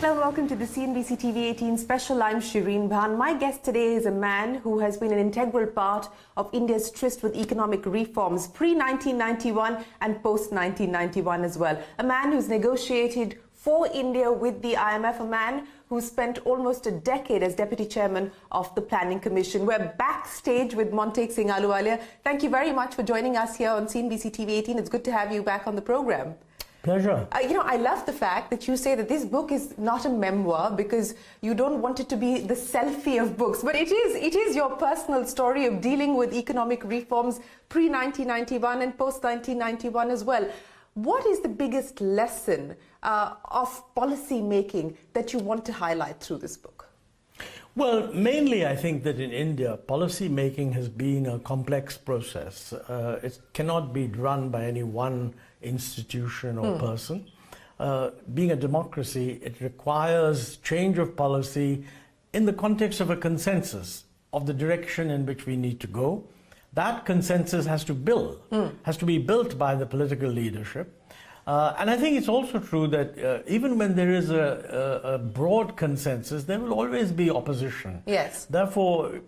Hello and welcome to the CNBC-TV18 special. I'm Shereen Bhan. My guest today is a man who has been an integral part of India's tryst with economic reforms pre-1991 and post-1991 as well. A man who's negotiated for India with the IMF, a man who spent almost a decade as Deputy Chairman of the Planning Commission. We're backstage with Montek Singh Ahluwalia. Thank you very much for joining us here on CNBC-TV18. It's good to have you back on the program. Pleasure. I love the fact that you say that this book is not a memoir because you don't want it to be the selfie of books, but it is your personal story of dealing with economic reforms pre-1991 and post-1991 as well. What is the biggest lesson of policy making that you want to highlight through this book? Well, mainly I think that in India, policy making has been a complex process. It cannot be run by any one institution or person. Being a democracy, it requires change of policy in the context of a consensus of the direction in which we need to go. That consensus has to be built by the political leadership. And I think it's also true that even when there is a broad consensus, there will always be opposition. Yes. Therefore,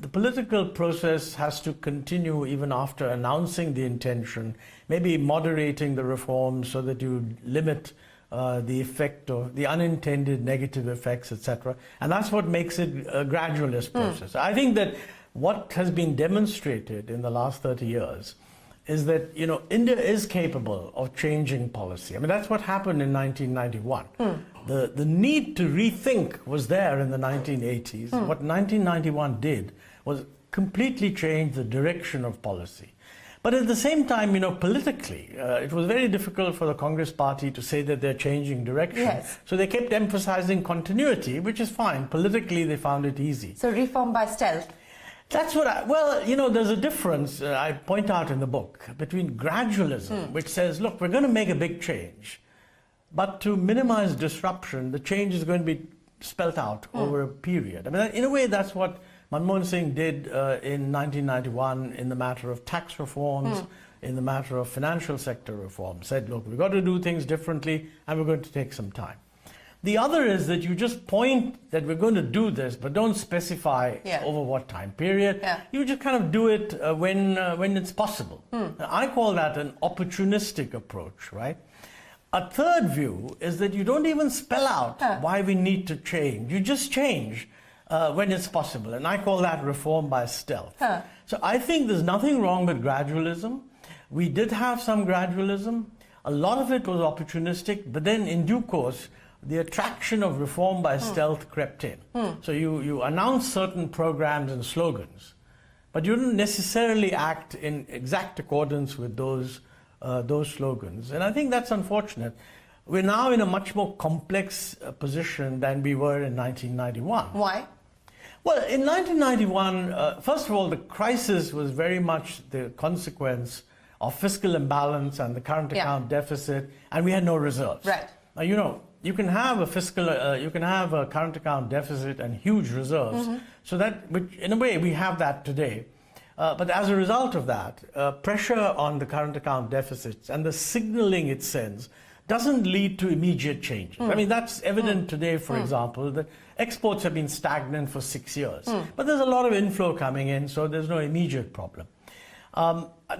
the political process has to continue even after announcing the intention, maybe moderating the reforms so that you limit the effect of the unintended negative effects, etc. And that's what makes it a gradualist process. I think that what has been demonstrated in the last 30 years is that, India is capable of changing policy. I mean, that's what happened in 1991. The need to rethink was there in the 1980s. What 1991 did was completely change the direction of policy. But at the same time, politically, it was very difficult for the Congress party to say that they're changing direction. Yes. So they kept emphasizing continuity, which is fine. Politically, they found it easy. So reform by stealth. That's what there's a difference I point out in the book between gradualism, which says, look, we're going to make a big change, but to minimize disruption, the change is going to be spelt out over a period. I mean, in a way, that's what Montek Singh did in 1991 in the matter of tax reforms, in the matter of financial sector reform. Said, look, we've got to do things differently, and we're going to take some time. The other is that you just point that we're going to do this, but don't specify over what time period. Yeah. You just kind of do it when it's possible. I call that an opportunistic approach, right? A third view is that you don't even spell out why we need to change. You just change when it's possible. And I call that reform by stealth. So I think there's nothing wrong with gradualism. We did have some gradualism. A lot of it was opportunistic, but then in due course, the attraction of reform by stealth crept in. So you announce certain programs and slogans, but you don't necessarily act in exact accordance with those slogans. And I think that's unfortunate. We're now in a much more complex position than we were in 1991. Why? Well, in 1991, first of all, the crisis was very much the consequence of fiscal imbalance and the current account deficit, and we had no reserves. Right. Now, you can have a current account deficit and huge reserves. So that, which in a way, we have that today. But as a result of that, pressure on the current account deficits and the signaling it sends doesn't lead to immediate changes. I mean, that's evident today, for example, that exports have been stagnant for 6 years. But there's a lot of inflow coming in, so there's no immediate problem.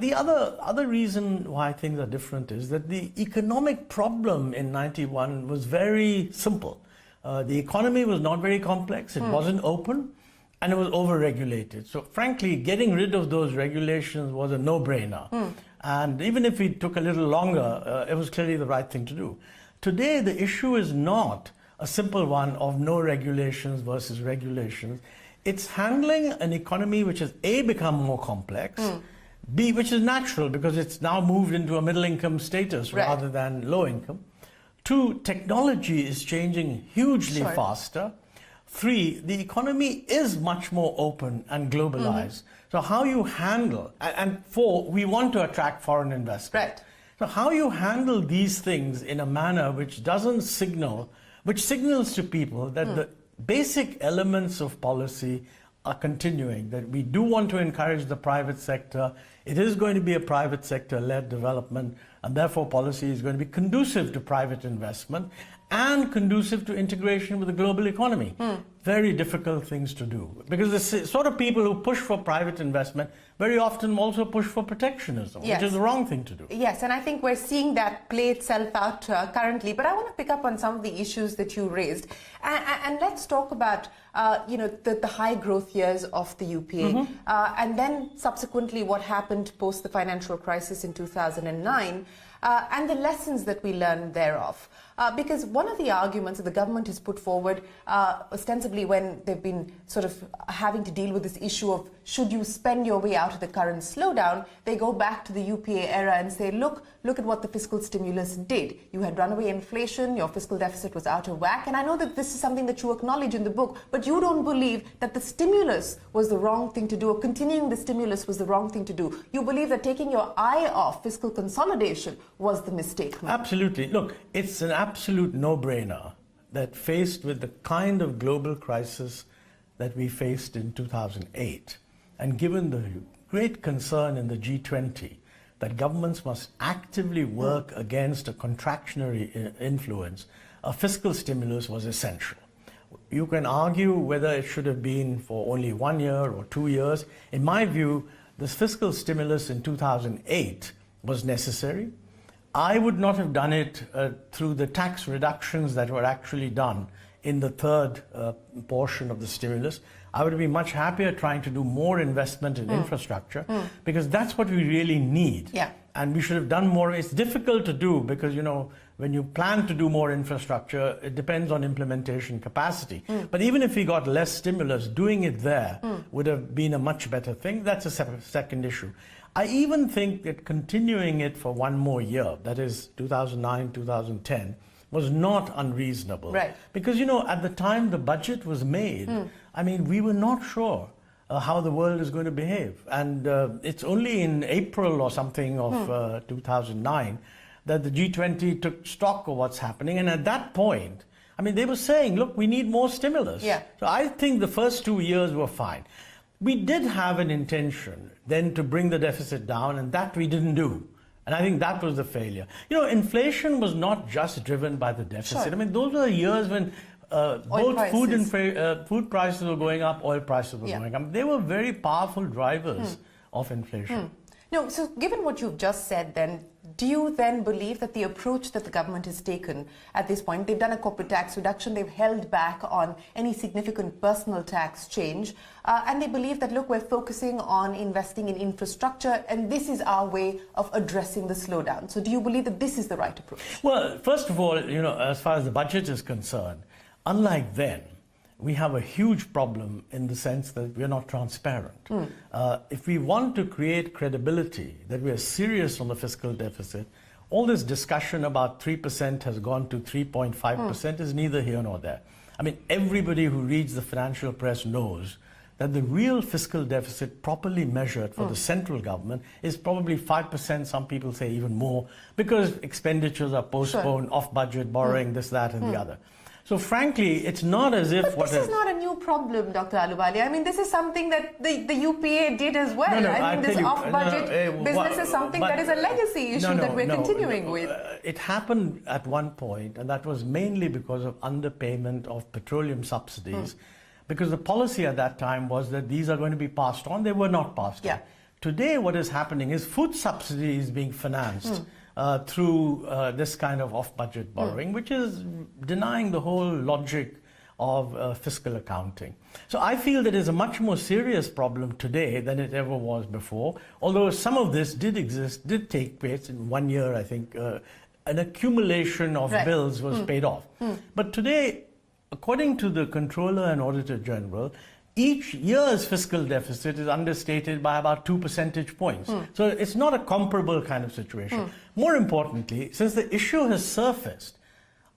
The other reason why things are different is that the economic problem in 91 was very simple. The economy was not very complex, it wasn't open, and it was over-regulated. So frankly, getting rid of those regulations was a no-brainer. And even if it took a little longer, it was clearly the right thing to do. Today, the issue is not a simple one of no regulations versus regulations. It's handling an economy which has A, become more complex, B, which is natural because it's now moved into a middle-income status rather than low income. 2, technology is changing hugely faster. 3, the economy is much more open and globalized. So how you handle, and 4, we want to attract foreign investment. Right. So how you handle these things in a manner which doesn't signal, which signals to people that the basic elements of policy are continuing, that we do want to encourage the private sector It is going to be a private sector-led development, and therefore policy is going to be conducive to private investment and conducive to integration with the global economy. Very difficult things to do, because the sort of people who push for private investment very often also push for protectionism, yes, which is the wrong thing to do. Yes, and I think we're seeing that play itself out currently. But I want to pick up on some of the issues that you raised, and let's talk about the high growth years of the UPA, and then subsequently what happened post the financial crisis in 2009. And the lessons that we learned thereof. Because one of the arguments that the government has put forward, ostensibly when they've been sort of having to deal with this issue of should you spend your way out of the current slowdown, they go back to the UPA era and say, look at what the fiscal stimulus did. You had runaway inflation, your fiscal deficit was out of whack, and I know that this is something that you acknowledge in the book, but you don't believe that the stimulus was the wrong thing to do, or continuing the stimulus was the wrong thing to do. You believe that taking your eye off fiscal consolidation was the mistake. Absolutely. Look, it's an absolute no-brainer that faced with the kind of global crisis that we faced in 2008, and given the great concern in the G20 that governments must actively work against a contractionary influence, a fiscal stimulus was essential. You can argue whether it should have been for only 1 year or 2 years. In my view, this fiscal stimulus in 2008 was necessary. I would not have done it through the tax reductions that were actually done in the third portion of the stimulus. I would be much happier trying to do more investment in infrastructure, because that's what we really need. Yeah. And we should have done more. It's difficult to do because, when you plan to do more infrastructure, it depends on implementation capacity. But even if we got less stimulus, doing it there would have been a much better thing. That's a second issue. I even think that continuing it for one more year, that is 2009, 2010, was not unreasonable. Right. Because, at the time the budget was made, we were not sure how the world is going to behave. And it's only in April or something of 2009 that the G20 took stock of what's happening. And at that point, they were saying, look, we need more stimulus. Yeah. So I think the first 2 years were fine. We did have an intention then to bring the deficit down, and that we didn't do. And I think that was the failure. Inflation was not just driven by the deficit. Sure. Those were years when both food prices were going up, oil prices were going up. They were very powerful drivers of inflation. No, so given what you've just said then, do you then believe that the approach that the government has taken at this point, they've done a corporate tax reduction, they've held back on any significant personal tax change, and they believe that, look, we're focusing on investing in infrastructure and this is our way of addressing the slowdown. So do you believe that this is the right approach? Well, first of all, as far as the budget is concerned, unlike then, we have a huge problem in the sense that we're not transparent. If we want to create credibility that we are serious on the fiscal deficit, all this discussion about 3% has gone to 3.5% is neither here nor there. Everybody who reads the financial press knows that the real fiscal deficit properly measured for the central government is probably 5%, some people say even more, because expenditures are postponed, off-budget borrowing, this, that, and the other. So frankly, it's not as if... But this is not a new problem, Dr. Ahluwalia. This is something that the UPA did as well. This off-budget business is something that is a legacy issue that we're continuing with. It happened at one point, and that was mainly because of underpayment of petroleum subsidies, because the policy at that time was that these are going to be passed on. They were not passed on. Today, what is happening is food subsidies being financed through this kind of off-budget borrowing, which is denying the whole logic of fiscal accounting. So I feel that it's a much more serious problem today than it ever was before, although some of this did take place in 1 year, I think. An accumulation of bills was paid off. But today, according to the Controller and Auditor General, each year's fiscal deficit is understated by about 2 percentage points. So it's not a comparable kind of situation. More importantly, since the issue has surfaced,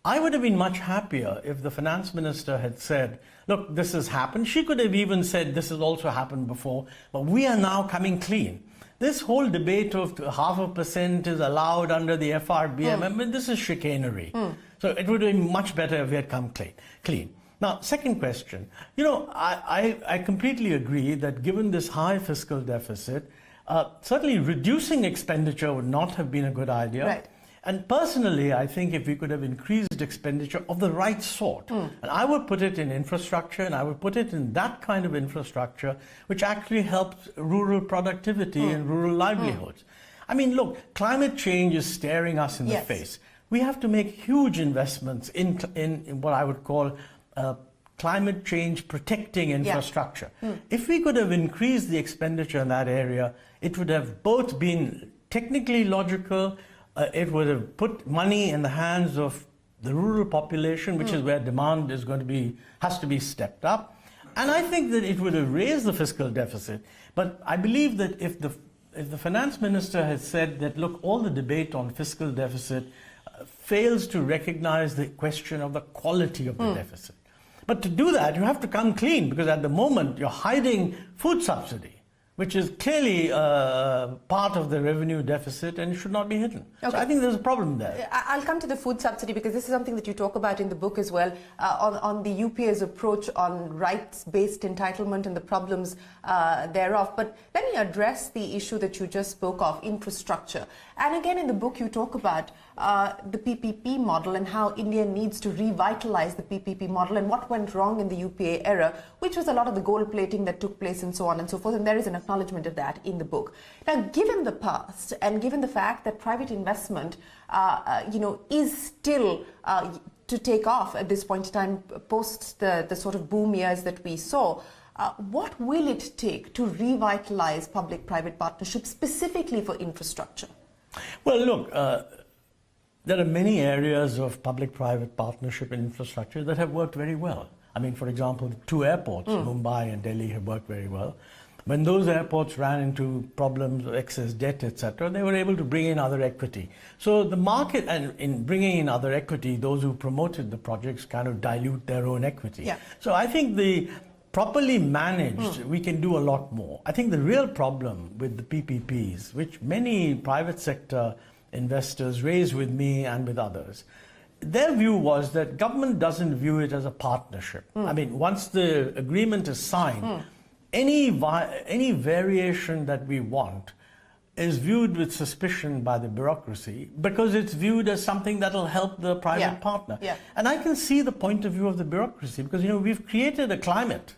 I would have been much happier if the finance minister had said, look, this has happened. She could have even said this has also happened before, but we are now coming clean. This whole debate of 0.5% is allowed under the FRBM, this is chicanery. So it would have been much better if we had come clean. Now, second question. I completely agree that given this high fiscal deficit, Certainly reducing expenditure would not have been a good idea. Right. And personally, I think if we could have increased expenditure of the right sort, and I would put it in infrastructure, and I would put it in that kind of infrastructure which actually helps rural productivity and rural livelihoods. I mean, look, climate change is staring us in the face. We have to make huge investments in what I would call climate change protecting infrastructure. If we could have increased the expenditure in that area, it would have both been technically logical, it would have put money in the hands of the rural population, which is where demand is going to be, has to be stepped up. And I think that it would have raised the fiscal deficit. But I believe that if the finance minister had said that, look, all the debate on fiscal deficit fails to recognize the question of the quality of the deficit. But to do that, you have to come clean, because at the moment you're hiding food subsidy, which is clearly part of the revenue deficit and should not be hidden. Okay. So I think there's a problem there. I'll come to the food subsidy, because this is something that you talk about in the book as well, on the UPA's approach on rights-based entitlement and the problems thereof. But let me address the issue that you just spoke of, infrastructure. And again, in the book, you talk about the PPP model and how India needs to revitalize the PPP model and what went wrong in the UPA era, which was a lot of the gold plating that took place and so on and so forth. And there is an acknowledgement of that in the book. Now, given the past and given the fact that private investment, is still to take off at this point in time, post the sort of boom years that we saw, what will it take to revitalize public-private partnerships specifically for infrastructure? Well, look, there are many areas of public-private partnership in infrastructure that have worked very well. I mean, for example, two airports, Mumbai and Delhi, have worked very well. When those airports ran into problems of excess debt, etc., they were able to bring in other equity. So the market, and in bringing in other equity, those who promoted the projects kind of dilute their own equity. Yeah. So I think the properly managed, we can do a lot more. I think the real problem with the PPPs, which many private sector investors raised with me and with others, their view was that government doesn't view it as a partnership. I mean, once the agreement is signed, any variation that we want is viewed with suspicion by the bureaucracy, because it's viewed as something that will help the private partner. And I can see the point of view of the bureaucracy, because, we've created a climate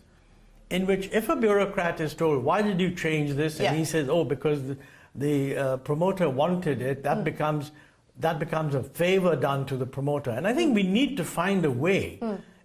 in which if a bureaucrat is told, why did you change this? And he says, oh, because the promoter wanted it, that becomes a favor done to the promoter. And I think we need to find a way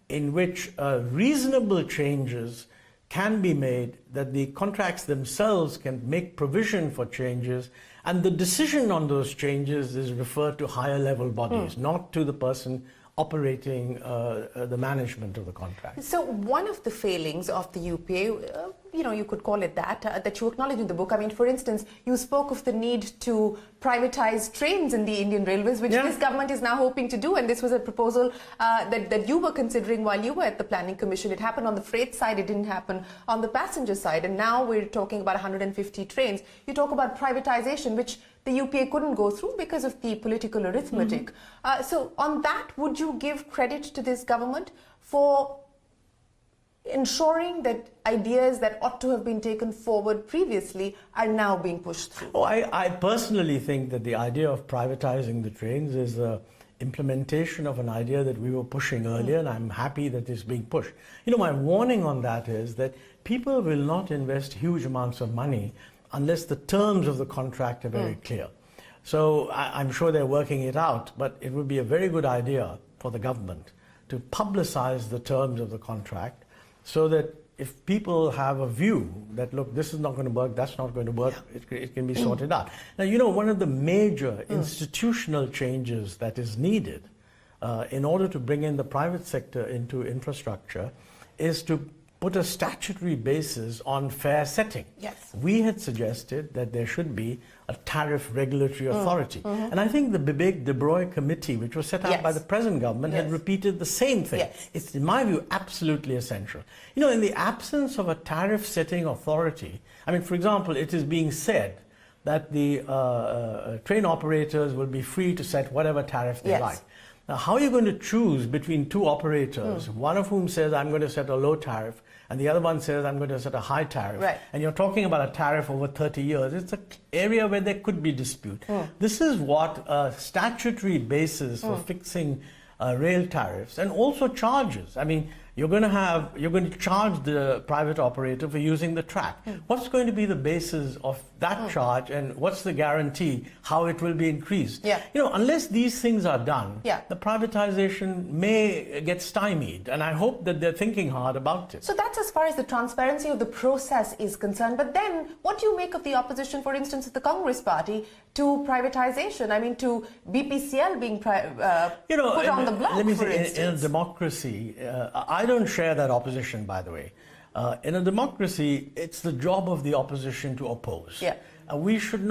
in which reasonable changes can be made, that the contracts themselves can make provision for changes, and the decision on those changes is referred to higher level bodies, not to the person operating the management of the contract. So one of the failings of the UPA, you could call it that you acknowledge in the book. I mean, for instance, you spoke of the need to privatize trains in the Indian Railways, which this government is now hoping to do. And this was a proposal that you were considering while you were at the Planning Commission. It happened on the freight side, it didn't happen on the passenger side. And now we're talking about 150 trains. You talk about privatization, which the UPA couldn't go through because of the political arithmetic. So on that, would you give credit to this government for ensuring that ideas that ought to have been taken forward previously are now being pushed through? Oh, I personally think that the idea of privatizing the trains is the implementation of an idea that we were pushing earlier, and I'm happy that it's being pushed. My warning on that is that people will not invest huge amounts of money unless the terms of the contract are very clear. So I'm sure they're working it out, but it would be a very good idea for the government to publicize the terms of the contract, so that if people have a view that, look, this is not going to work, that's not going to work, it can be sorted out. Now, one of the major institutional changes that is needed in order to bring in the private sector into infrastructure is to put a statutory basis on fair setting. We had suggested that there should be a tariff regulatory authority. And I think the big De Broglie committee, which was set up by the present government, had repeated the same thing. It's, in my view, absolutely essential. In the absence of a tariff setting authority, I mean, for example, it is being said that the train operators will be free to set whatever tariff they like. Now, how are you going to choose between two operators, one of whom says, I'm going to set a low tariff, and the other one says, I'm going to set a high tariff, right. and you're talking about a tariff over 30 years. It's an area where there could be dispute. This is what a statutory basis for fixing rail tariffs and also charges. I mean, you're going to charge the private operator for using the track. What's going to be the basis of that charge, and what's the guarantee how it will be increased? Yeah. You know, unless these things are done, yeah. the privatization may get stymied, and I hope that they're thinking hard about it. So that's as far as the transparency of the process is concerned. But then, what do you make of the opposition, for instance, of the Congress Party to privatization? I mean, to BPCL being put on the block, let me for say, instance. in a democracy, I don't share that opposition, by the way. In a democracy, it's the job of the opposition to oppose. Yeah. We should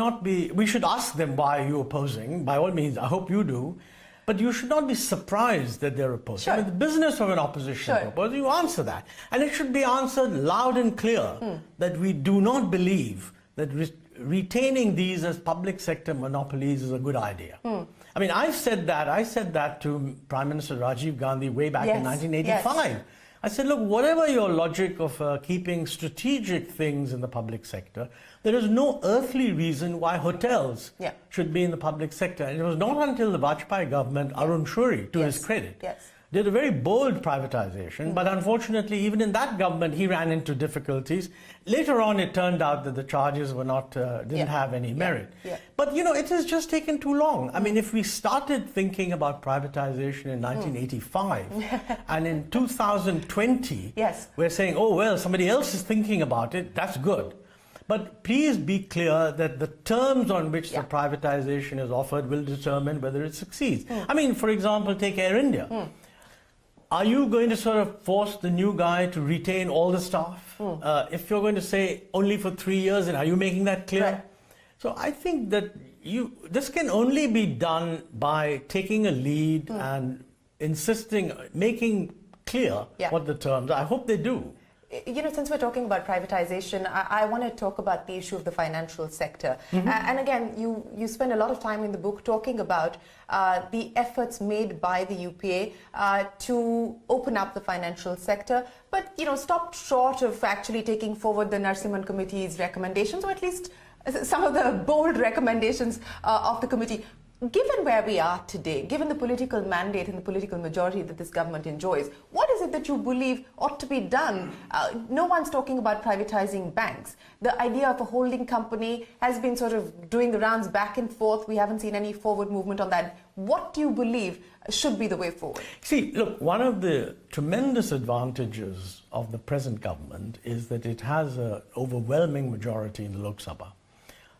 ask them, why are you opposing? By all means, I hope you do. But you should not be surprised that they're opposing. Sure. I mean, the business of an opposition to oppose, you answer that. And it should be answered loud and clear that we do not believe that retaining these as public sector monopolies is a good idea. I mean, I said that to Prime Minister Rajiv Gandhi way back in 1985. Yes. I said, look, whatever your logic of keeping strategic things in the public sector, there is no earthly reason why hotels should be in the public sector. And it was not until the Vajpayee government, Arun Shuri, to his credit, did a very bold privatization, but unfortunately, even in that government, he ran into difficulties. Later on, it turned out that the charges were not, didn't have any merit. But, you know, it has just taken too long. I mean, if we started thinking about privatization in 1985, and in 2020, we're saying, oh, well, somebody else is thinking about it, that's good. But please be clear that the terms on which the privatization is offered will determine whether it succeeds. I mean, for example, take Air India. Are you going to sort of force the new guy to retain all the staff? If you're going to say only for 3 years, and are you making that clear? Right. So I think that this can only be done by taking a lead and insisting, making clear what the terms are. I hope they do. You know, since we're talking about privatization, I want to talk about the issue of the financial sector. And again, you spend a lot of time in the book talking about the efforts made by the UPA to open up the financial sector, but, you know, stopped short of actually taking forward the Narasimhan Committee's recommendations, or at least some of the bold recommendations of the committee. Given where we are today, given the political mandate and the political majority that this government enjoys, what is it that you believe ought to be done? No one's talking about privatizing banks. The idea of a holding company has been sort of doing the rounds back and forth. We haven't seen any forward movement on that. What do you believe should be the way forward? See, look, one of the tremendous advantages of the present government is that it has an overwhelming majority in the Lok Sabha.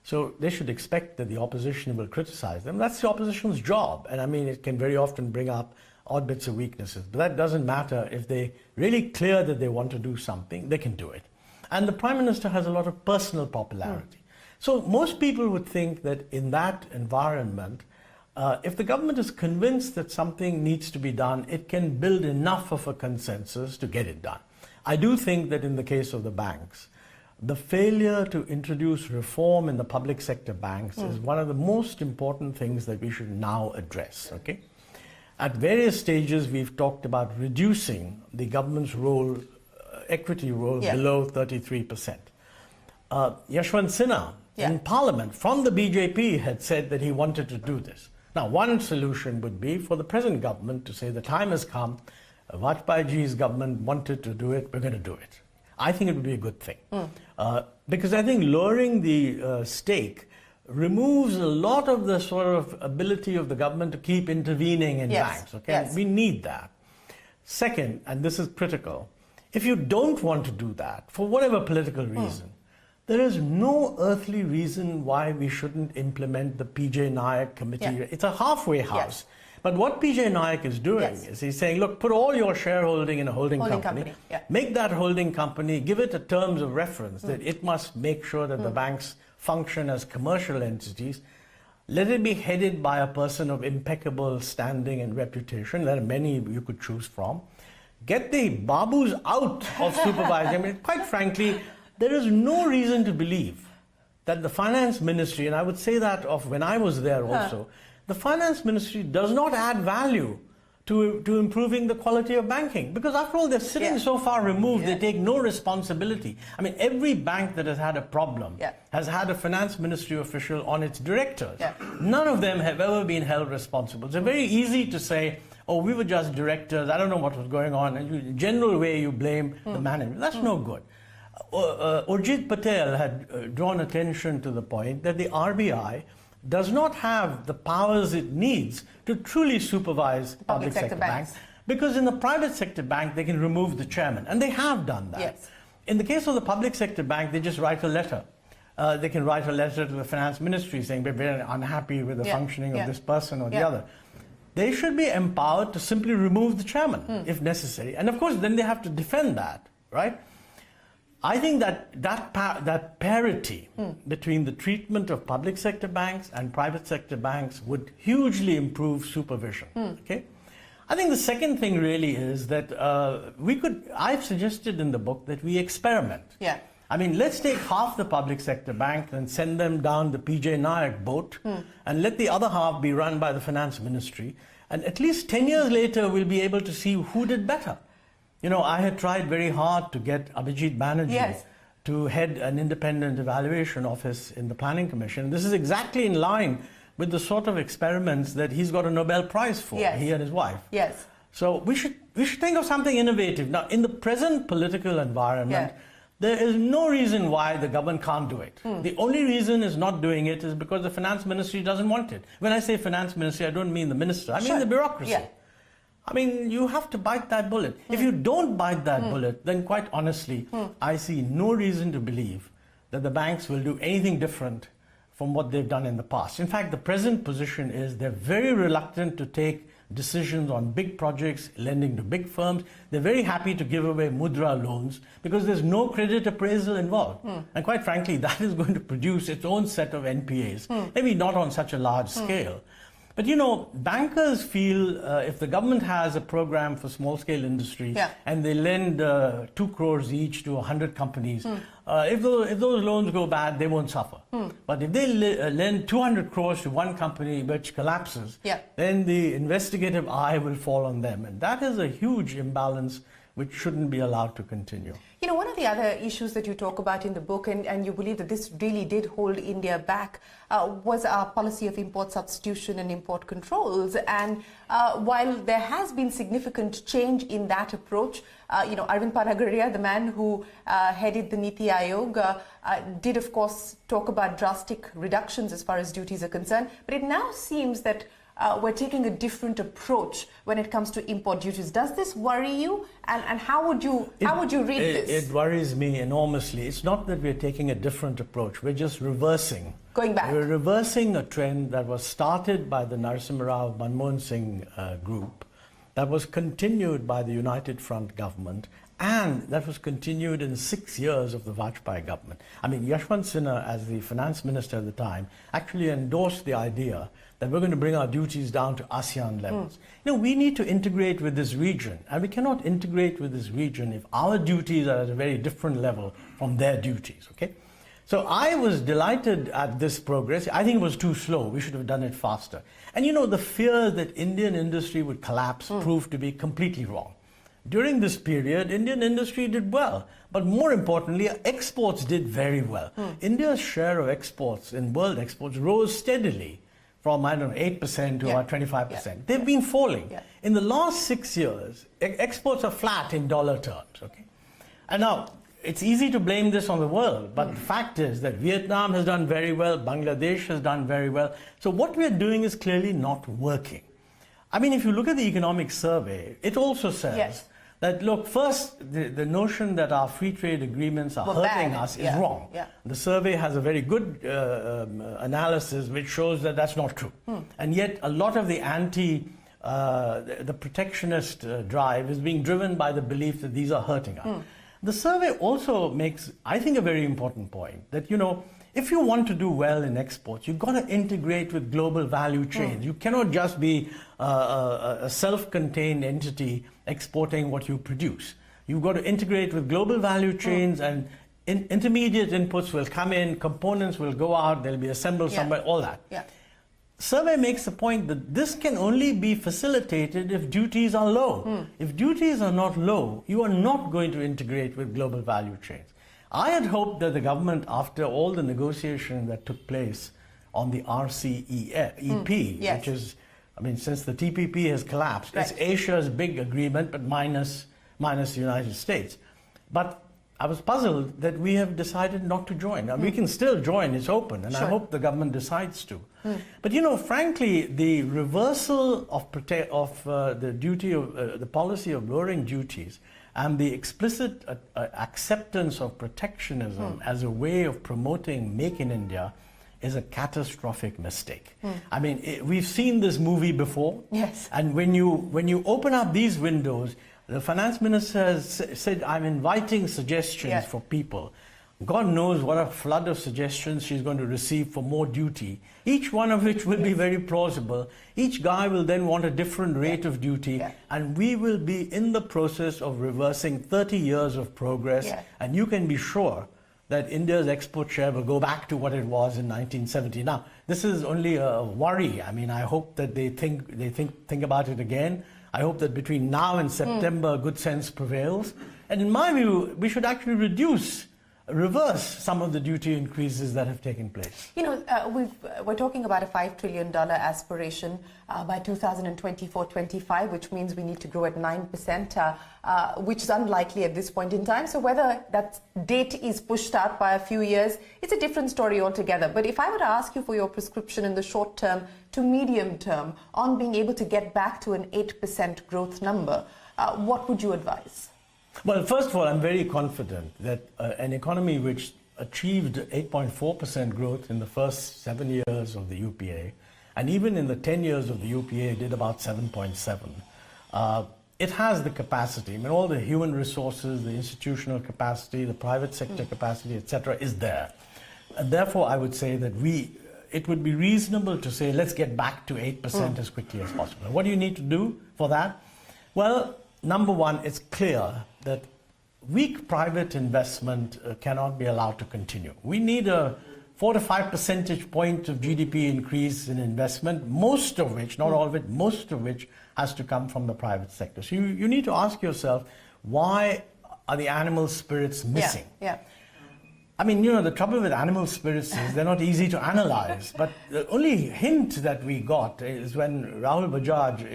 So they should expect that the opposition will criticize them. That's the opposition's job. And I mean, it can very often bring up odd bits of weaknesses. But that doesn't matter. If they're really clear that they want to do something, they can do it. And the Prime Minister has a lot of personal popularity. So most people would think that in that environment, if the government is convinced that something needs to be done, it can build enough of a consensus to get it done. I do think that in the case of the banks, the failure to introduce reform in the public sector banks is one of the most important things that we should now address, okay? At various stages, we've talked about reducing the government's role, equity role, below 33%. Yashwant Sinha in Parliament from the BJP had said that he wanted to do this. Now, one solution would be for the present government to say the time has come, Vajpayeeji's government wanted to do it, we're going to do it. I think it would be a good thing. Because I think lowering the stake removes a lot of the sort of ability of the government to keep intervening in banks. Okay? We need that. Second, and this is critical, if you don't want to do that, for whatever political reason, there is no earthly reason why we shouldn't implement the PJ Nayak committee. It's a halfway house. But what PJ Nayak is doing is he's saying, look, put all your shareholding in a holding company. Make that holding company, give it a terms of reference that it must make sure that the banks function as commercial entities. Let it be headed by a person of impeccable standing and reputation. There are many you could choose from. Get the babus out of supervising. I mean, quite frankly, there is no reason to believe that the finance ministry, and I would say that of when I was there also, the finance ministry does not add value to improving the quality of banking. Because after all, they're sitting so far removed, they take no responsibility. I mean, every bank that has had a problem has had a finance ministry official on its directors. None of them have ever been held responsible. It's very easy to say, oh, we were just directors, I don't know what was going on, and in a general way you blame the management. That's no good. Urjit Patel had drawn attention to the point that the RBI does not have the powers it needs to truly supervise public sector banks. Because in the private sector bank, they can remove the chairman, and they have done that. In the case of the public sector bank, they just write a letter. They can write a letter to the finance ministry saying we're very unhappy with the functioning of this person or the other. They should be empowered to simply remove the chairman if necessary. And of course, then they have to defend that, right? I think that parity between the treatment of public sector banks and private sector banks would hugely improve supervision. Okay, I think the second thing really is that I've suggested in the book that we experiment. I mean, let's take half the public sector bank and send them down the PJ Nayak boat and let the other half be run by the finance ministry. And at least 10 years later, we'll be able to see who did better. You know, I had tried very hard to get Abhijit Banerjee to head an independent evaluation office in the Planning Commission. This is exactly in line with the sort of experiments that he's got a Nobel Prize for, he and his wife. So we should think of something innovative. Now, in the present political environment, there is no reason why the government can't do it. The only reason it's not doing it is because the finance ministry doesn't want it. When I say finance ministry, I don't mean the minister, I mean the bureaucracy. I mean, you have to bite that bullet. If you don't bite that bullet, then quite honestly, I see no reason to believe that the banks will do anything different from what they've done in the past. In fact, the present position is they're very reluctant to take decisions on big projects, lending to big firms. They're very happy to give away mudra loans because there's no credit appraisal involved. And quite frankly, that is going to produce its own set of NPAs, maybe not on such a large scale. But you know, bankers feel if the government has a program for small-scale industry and they lend 2 crores each to 100 companies, if those loans go bad, they won't suffer. But if they lend 200 crores to one company which collapses, then the investigative eye will fall on them. And that is a huge imbalance which shouldn't be allowed to continue. You know, one of the other issues that you talk about in the book, and you believe that this really did hold India back, was our policy of import substitution and import controls. And while there has been significant change in that approach, you know, Arvind Panagaria, the man who headed the Niti Aayog, did of course talk about drastic reductions as far as duties are concerned. But it now seems that we're taking a different approach when it comes to import duties. Does this worry you? And how would you read this? It worries me enormously. It's not that we're taking a different approach. We're just reversing. Going back. We're reversing a trend that was started by the Narasimha Rao Manmohan Singh group, that was continued by the United Front government, and that was continued in 6 years of the Vajpayee government. I mean, Yashwant Sinha, as the finance minister at the time, actually endorsed the idea that we're going to bring our duties down to ASEAN levels. You know, we need to integrate with this region, and we cannot integrate with this region if our duties are at a very different level from their duties, okay? So I was delighted at this progress. I think it was too slow. We should have done it faster. And you know, the fear that Indian industry would collapse proved to be completely wrong. During this period, Indian industry did well. But more importantly, exports did very well. India's share of exports in world exports rose steadily from, I don't know, 8% to about 25%. They've been falling. In the last 6 years, exports are flat in dollar terms, okay? And now, it's easy to blame this on the world, but the fact is that Vietnam has done very well, Bangladesh has done very well. So what we're doing is clearly not working. I mean, if you look at the economic survey, it also says that, look, first, the notion that our free trade agreements are hurting us is wrong. The survey has a very good analysis which shows that that's not true. And yet a lot of the the protectionist drive is being driven by the belief that these are hurting us. The survey also makes, I think, a very important point that, you know, if you want to do well in exports, you've got to integrate with global value chains. You cannot just be a self-contained entity exporting what you produce. You've got to integrate with global value chains, and intermediate inputs will come in, components will go out, they'll be assembled somewhere, all that. survey makes the point that this can only be facilitated if duties are low. If duties are not low, you are not going to integrate with global value chains. I had hoped that the government, after all the negotiation that took place on the RCEP, Yes. which is, I mean, since the TPP has collapsed, Right. it's Asia's big agreement, but minus the United States. But I was puzzled that we have decided not to join. Now, we can still join, it's open, and I hope the government decides to. But, you know, frankly, the reversal of the duty of the policy of lowering duties and the explicit acceptance of protectionism as a way of promoting Make in India is a catastrophic mistake. I mean, we've seen this movie before. Yes. And when you open up these windows, the finance minister has said, I'm inviting suggestions for people. God knows what a flood of suggestions she's going to receive for more duty, each one of which will be very plausible. Each guy will then want a different rate of duty, and we will be in the process of reversing 30 years of progress, and you can be sure that India's export share will go back to what it was in 1970. Now, this is only a worry. I mean, I hope that they think about it again. I hope that between now and September, good sense prevails. And in my view, we should actually reverse some of the duty increases that have taken place. You know, we're talking about a $5 trillion aspiration by 2024-25, which means we need to grow at 9%, which is unlikely at this point in time. So whether that date is pushed out by a few years, it's a different story altogether. But if I were to ask you for your prescription in the short term to medium term on being able to get back to an 8% growth number, what would you advise? Well, first of all, I'm very confident that an economy which achieved 8.4% growth in the first 7 years of the UPA, and even in the 10 years of the UPA did about 7.7. It has the capacity. I mean, all the human resources, the institutional capacity, the private sector capacity, etc., is there. And therefore, I would say that it would be reasonable to say, let's get back to 8% as quickly as possible. What do you need to do for that? Well, number one, it's clear that weak private investment cannot be allowed to continue. We need a 4 to 5 percentage point of GDP increase in investment, most of which, not all of it, most of which has to come from the private sector. So you need to ask yourself, why are the animal spirits missing? I mean, you know, the trouble with animal spirits is they're not easy to analyze. But the only hint that we got is when Rahul Bajaj,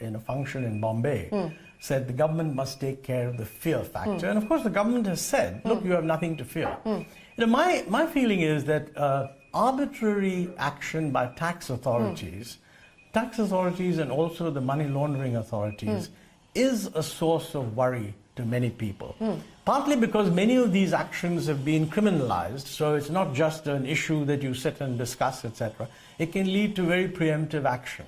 in a function in Bombay, said the government must take care of the fear factor. And of course, the government has said, look, you have nothing to fear. You know, my feeling is that arbitrary action by tax authorities and also the money laundering authorities is a source of worry to many people. Partly because many of these actions have been criminalized, so it's not just an issue that you sit and discuss, etc. It can lead to very preemptive action.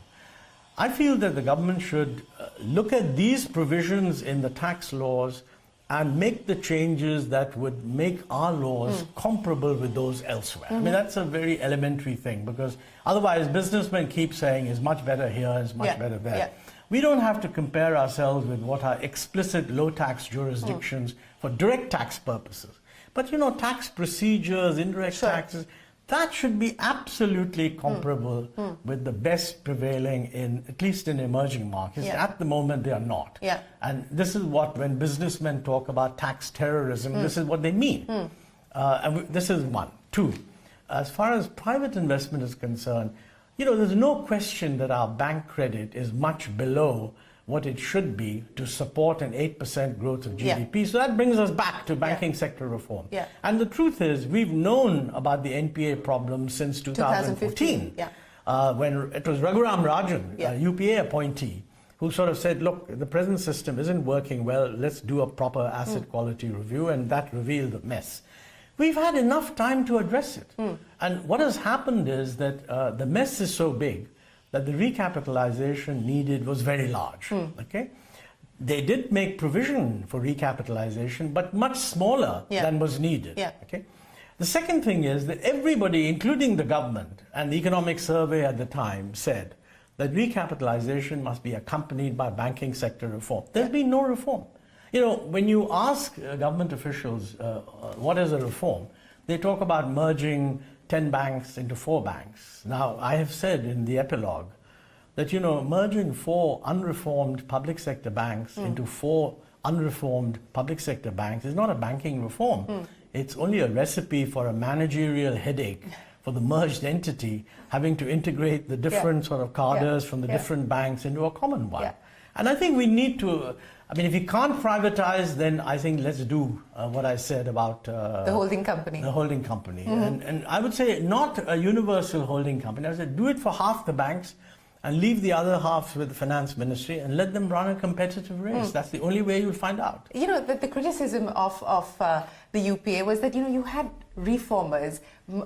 I feel that the government should look at these provisions in the tax laws and make the changes that would make our laws comparable with those elsewhere. I mean, that's a very elementary thing, because otherwise businessmen keep saying it's much better here, it's much better there. We don't have to compare ourselves with what are explicit low-tax jurisdictions for direct tax purposes. But, you know, tax procedures, indirect taxes, that should be absolutely comparable with the best prevailing in, at least in emerging markets. At the moment, they are not. And this is what, when businessmen talk about tax terrorism, this is what they mean. And this is one. Two, as far as private investment is concerned, you know, there's no question that our bank credit is much below what it should be to support an 8% growth of GDP. So that brings us back to banking sector reform. And the truth is, we've known about the NPA problem since 2014, when it was Raghuram Rajan, UPA appointee, who sort of said, look, the present system isn't working well, let's do a proper asset quality review, and that revealed the mess. We've had enough time to address it. And what has happened is that the mess is so big that the recapitalization needed was very large. Okay, they did make provision for recapitalization, but much smaller than was needed. Okay, the second thing is that everybody, including the government and the economic survey at the time, said that recapitalization must be accompanied by banking sector reform. There's been no reform. You know, when you ask government officials what is a reform, they talk about merging 10 banks into 4 banks. Now, I have said in the epilogue that, merging 4 unreformed public sector banks into 4 unreformed public sector banks is not a banking reform. It's only a recipe for a managerial headache for the merged entity having to integrate the different sort of cadres from the different banks into a common one. And I think we need to, if you can't privatize, then I think let's do what I said about the holding company. The holding company. And I would say not a universal holding company. I said do it for half the banks and leave the other half with the finance ministry and let them run a competitive race. That's the only way you'll find out. The criticism of the UPA was that, you had reformers.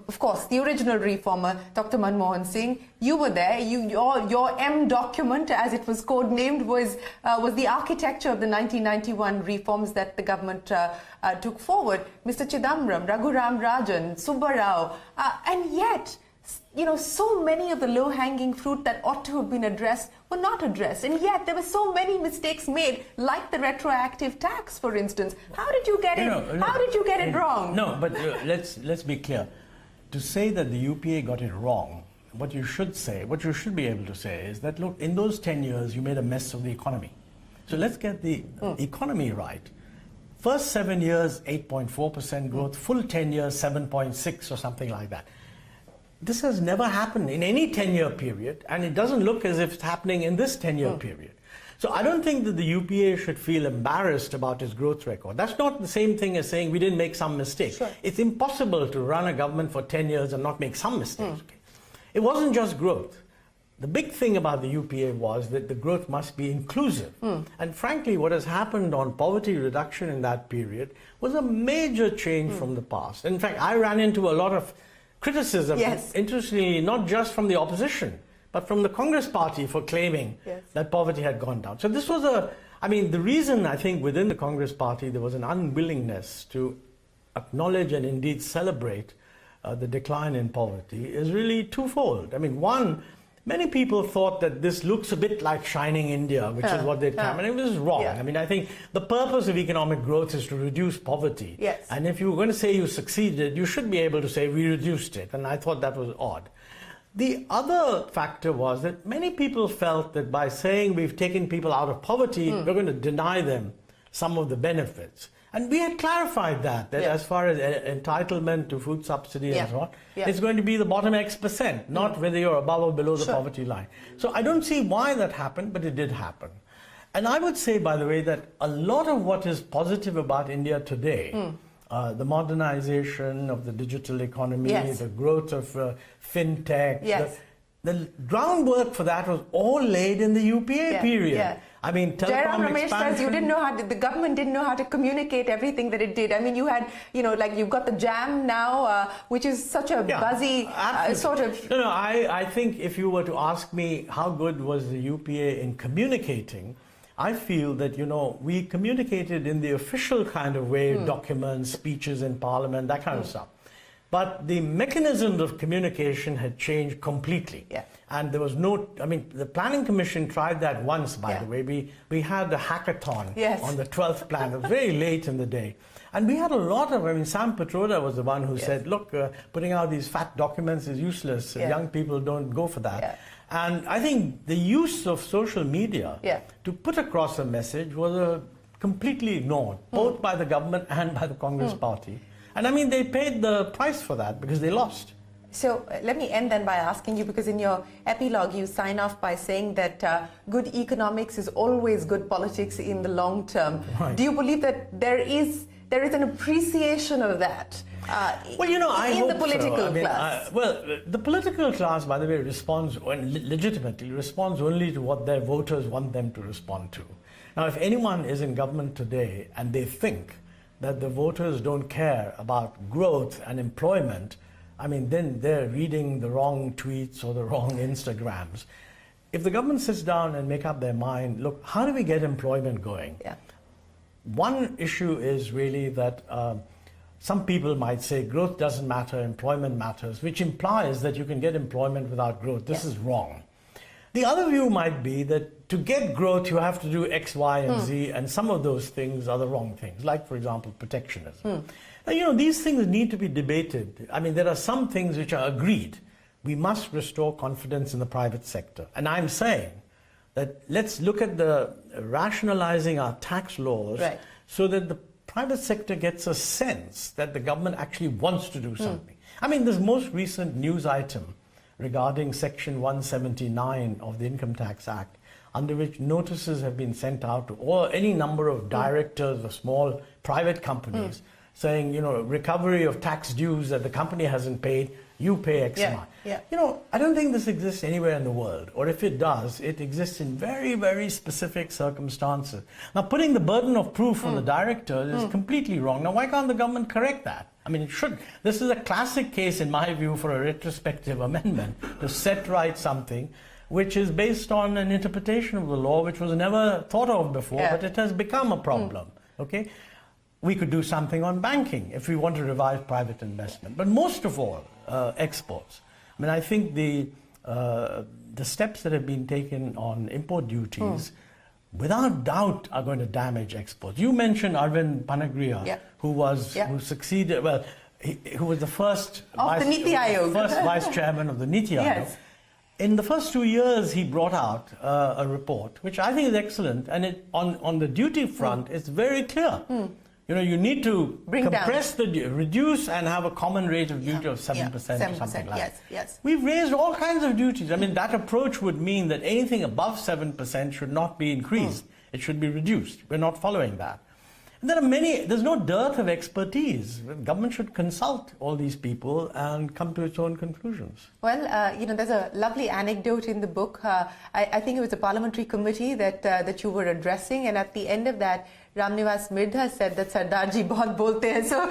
Of course, the original reformer, Dr. Montek Singh, you were there. Your M document, as it was codenamed, was the architecture of the 1991 reforms that the government took forward. Mr. Chidambaram, Raghuram Rajan, Subba Rao, and yet, so many of the low-hanging fruit that ought to have been addressed were not addressed. And yet there were so many mistakes made, like the retroactive tax, for instance. How did you get it wrong? No, but let's be clear. To say that the UPA got it wrong, what you should be able to say is that, look, in those 10 years, you made a mess of the economy. So let's get the economy right. First 7 years, 8.4% growth. Full 10 years, 7.6 or something like that. This has never happened in any 10-year period, and it doesn't look as if it's happening in this 10-year period. So I don't think that the UPA should feel embarrassed about its growth record. That's not the same thing as saying we didn't make some mistakes. Sure. It's impossible to run a government for 10 years and not make some mistakes. Okay? It wasn't just growth. The big thing about the UPA was that the growth must be inclusive. And frankly, what has happened on poverty reduction in that period was a major change from the past. In fact, I ran into a lot of criticism, interestingly, not just from the opposition, but from the Congress party for claiming that poverty had gone down. So this was the reason I think within the Congress party there was an unwillingness to acknowledge and indeed celebrate the decline in poverty is really twofold. One, many people thought that this looks a bit like Shining India, which is what they'd come, and it was wrong. I think the purpose of economic growth is to reduce poverty. Yes. And if you were going to say you succeeded, you should be able to say we reduced it. And I thought that was odd. The other factor was that many people felt that by saying we've taken people out of poverty, we're going to deny them some of the benefits. And we had clarified that as far as entitlement to food subsidy and so on, it's going to be the bottom X%, not whether you're above or below the poverty line. So I don't see why that happened, but it did happen. And I would say, by the way, that a lot of what is positive about India today, the modernization of the digital economy, the growth of fintech, the groundwork for that was all laid in the UPA period. Jairam Ramesh says the government didn't know how to communicate everything that it did. You had, you've got the jam now, which is such a buzzy sort of... No, I think if you were to ask me how good was the UPA in communicating, I feel that, we communicated in the official kind of way, documents, speeches in Parliament, that kind of stuff. But the mechanisms of communication had changed completely. And there was no, the Planning Commission tried that once, by the way. We had the hackathon on the 12th plan. It was very late in the day. And we had a lot of, Sam Petroda was the one who said, look, putting out these fat documents is useless. Young people don't go for that. And I think the use of social media to put across a message was completely ignored, both by the government and by the Congress party. And they paid the price for that because they lost. So let me end then by asking you, because in your epilogue you sign off by saying that good economics is always good politics in the long term. Right. Do you believe that there is an appreciation of that in the political class? The political class, by the way, legitimately responds only to what their voters want them to respond to. Now, if anyone is in government today and they think that the voters don't care about growth and employment, then they're reading the wrong tweets or the wrong Instagrams. If the government sits down and make up their mind, look, how do we get employment going? One issue is really that some people might say growth doesn't matter, employment matters, which implies that you can get employment without growth. This is wrong. The other view might be that to get growth, you have to do X, Y, and Z, and some of those things are the wrong things, like, for example, protectionism. Now, these things need to be debated. I mean, there are some things which are agreed. We must restore confidence in the private sector. And I'm saying that let's look at the rationalizing our tax laws so that the private sector gets a sense that the government actually wants to do something. I mean, this most recent news item regarding Section 179 of the Income Tax Act, under which notices have been sent out to any number of directors of small private companies saying, recovery of tax dues that the company hasn't paid, you pay X amount. I don't think this exists anywhere in the world, or if it does, it exists in very, very specific circumstances. Now, putting the burden of proof on the directors is completely wrong. Now, why can't the government correct that? I mean, it should. This is a classic case, in my view, for a retrospective amendment to set right something which is based on an interpretation of the law which was never thought of before, but it has become a problem. Okay? We could do something on banking if we want to revive private investment. But most of all, exports. I mean, I think the steps that have been taken on import duties, without doubt, are going to damage exports. You mentioned Arvind Panagriya, who succeeded, who was the first vice chairman of the Niti Aayog. In the first 2 years, he brought out a report, which I think is excellent, and on the duty front, it's very clear. You need to reduce and have a common rate of duty of 7% or something like that. We've raised all kinds of duties. I mean, that approach would mean that anything above 7% should not be increased. It should be reduced. We're not following that. And there's no dearth of expertise. The government should consult all these people and come to its own conclusions. Well, there's a lovely anecdote in the book. I think it was a parliamentary committee that you were addressing, and at the end of that, Ramnivas Mirdha said that Sardarji bahut bolte hain. So,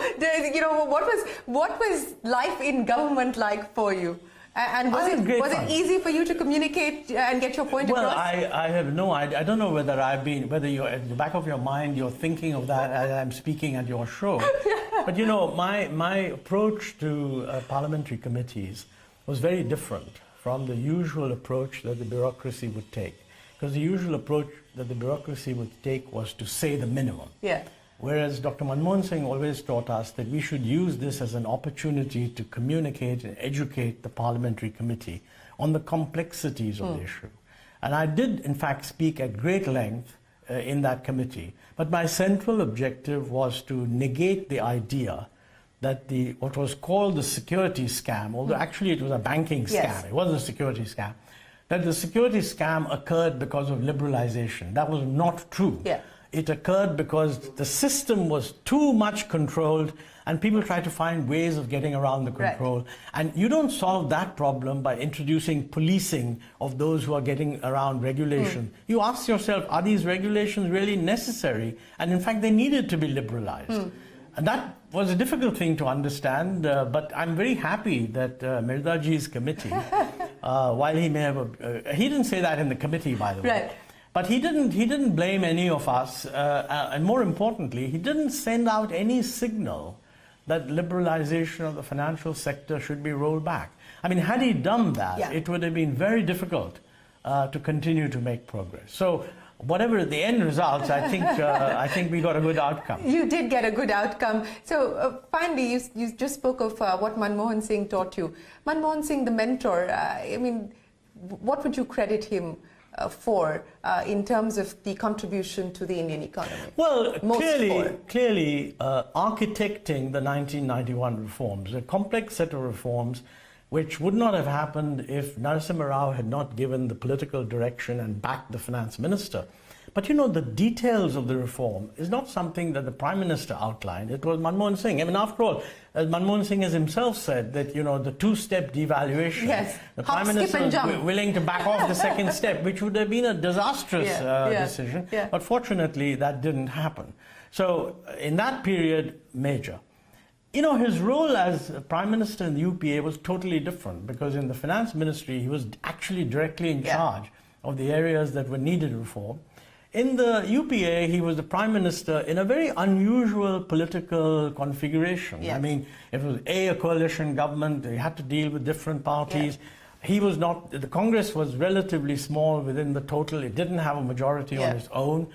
what was life in government like for you? And was it easy for you to communicate and get your point across? Well, I have no idea. I don't know whether you're at the back of your mind, you're thinking of that as I'm speaking at your show. But my approach to parliamentary committees was very different from the usual approach that the bureaucracy would take. Because the usual approach that the bureaucracy would take was to say the minimum. Whereas Dr. Manmohan Singh always taught us that we should use this as an opportunity to communicate and educate the parliamentary committee on the complexities of the issue. And I did, in fact, speak at great length in that committee. But my central objective was to negate the idea that what was called the security scam, although actually it was a banking scam, it wasn't a security scam, that the security scam occurred because of liberalization. That was not true. It occurred because the system was too much controlled and people tried to find ways of getting around the control. And you don't solve that problem by introducing policing of those who are getting around regulation. You ask yourself, are these regulations really necessary? And in fact, they needed to be liberalized. And that was a difficult thing to understand, but I'm very happy that Mirdaji's committee, while he may have, he didn't say that in the committee, by the way. But he didn't blame any of us, and more importantly, he didn't send out any signal that liberalization of the financial sector should be rolled back. I mean, had he done that, it would have been very difficult to continue to make progress. So, whatever the end results, I think we got a good outcome. You did get a good outcome. So, finally, you just spoke of what Manmohan Singh taught you. Manmohan Singh, the mentor, I mean, what would you credit him for in terms of the contribution to the Indian economy? Well, clearly architecting the 1991 reforms, a complex set of reforms which would not have happened if Narasimha Rao had not given the political direction and backed the finance minister. But the details of the reform is not something that the Prime Minister outlined. It was Manmohan Singh. I mean, after all, as Manmohan Singh has himself said, that, the two-step devaluation, the Prime Minister was willing to back off the second step, which would have been a disastrous decision. But fortunately, that didn't happen. So, in that period, major. His role as Prime Minister in the UPA was totally different, because in the Finance Ministry, he was actually directly in charge of the areas that were needed reform. In the UPA, he was the Prime Minister in a very unusual political configuration. I mean, it was a coalition government, he had to deal with different parties. he was not, the Congress was relatively small within the total. It didn't have a majority on its own.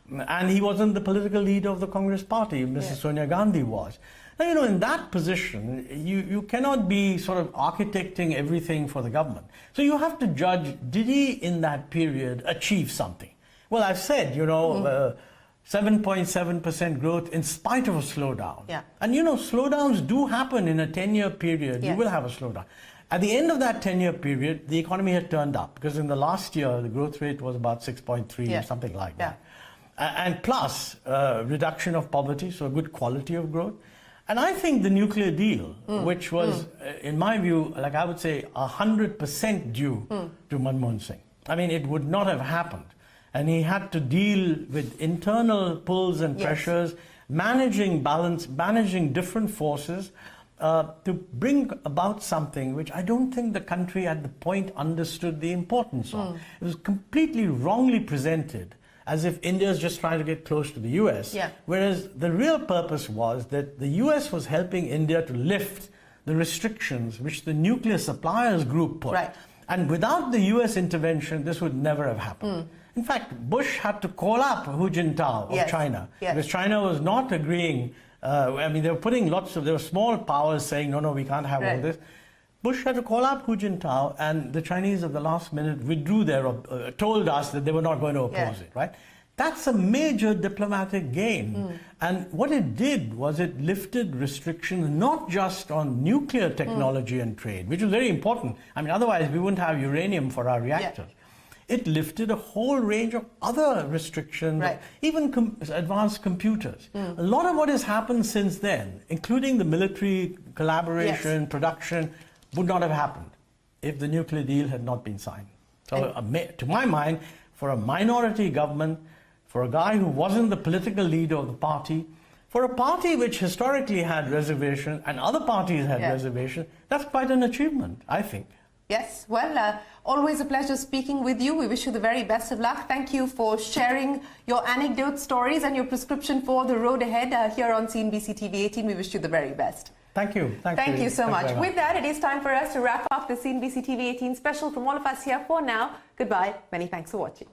And he wasn't the political leader of the Congress party. Mrs. Sonia Gandhi was. Now, you know, in that position, you cannot be sort of architecting everything for the government. So you have to judge, did he in that period achieve something? Well, I've said, you know, 7.7% growth in spite of a slowdown. And, you know, slowdowns do happen in a 10-year period. You will have a slowdown. At the end of that 10-year period, the economy had turned up, because in the last year, the growth rate was about 6.3 or something like that. And plus, reduction of poverty, so a good quality of growth. And I think the nuclear deal, which was, in my view, like I would say, 100% due to Manmohan Singh. I mean, it would not have happened. And he had to deal with internal pulls and pressures, managing balance, managing different forces, to bring about something which I don't think the country at the point understood the importance of. It was completely wrongly presented, as if India is just trying to get close to the US, whereas the real purpose was that the US was helping India to lift the restrictions which the nuclear suppliers group put. And without the US intervention, this would never have happened. In fact, Bush had to call up Hu Jintao of China, because China was not agreeing. I mean, they were putting there were small powers saying, no, we can't have all this. Bush had to call up Hu Jintao, and the Chinese at the last minute withdrew told us that they were not going to oppose it, right? That's a major diplomatic gain. And what it did was it lifted restrictions not just on nuclear technology and trade, which was very important. I mean, otherwise we wouldn't have uranium for our reactors. It lifted a whole range of other restrictions, even advanced computers. A lot of what has happened since then, including the military collaboration, production, would not have happened if the nuclear deal had not been signed. So to my mind, for a minority government, for a guy who wasn't the political leader of the party, for a party which historically had reservation and other parties had reservation, that's quite an achievement, I think. Yes, well, always a pleasure speaking with you. We wish you the very best of luck. Thank you for sharing your anecdote stories and your prescription for the road ahead here on CNBC-TV18. We wish you the very best. Thank you. Thank you so much. With that, it is time for us to wrap up the CNBC-TV18 special from all of us here for now. Goodbye. Many thanks for watching.